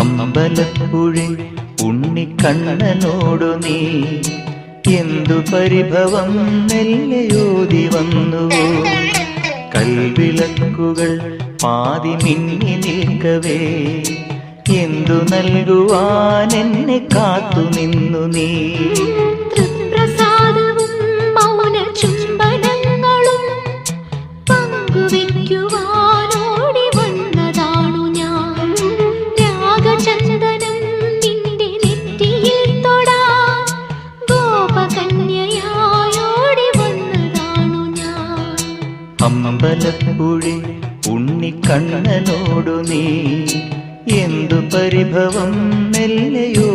അമ്പലപ്പുഴി ഉണ്ണിക്കണ്ണനോടു നീ എന്തു പരിഭവം മെല്ലയോതി വന്നുവോ? കൽവിളക്കുകൾ പാതി മിന്നി നിൽക്കവേ എന്തു നൽകുവാൻ എന്നെ കാത്തു നിന്നു നീ? തൃപ്രസാദവും മൗന ചുംബനങ്ങളും പങ്കുവയ്ക്കുവാനോടി വന്നതാണു ഞാൻ. രാഗചന്ദനം നിന്റെ നെറ്റിയിൽ തൊടാൻ ഗോപകന്യയായോടി വന്നതാണു ഞാൻ. അമ്പലപ്പുഴി ഉണ്ണിക്കണ്ണനോടു നീ എന്തു പരിഭവം മെല്ലയോ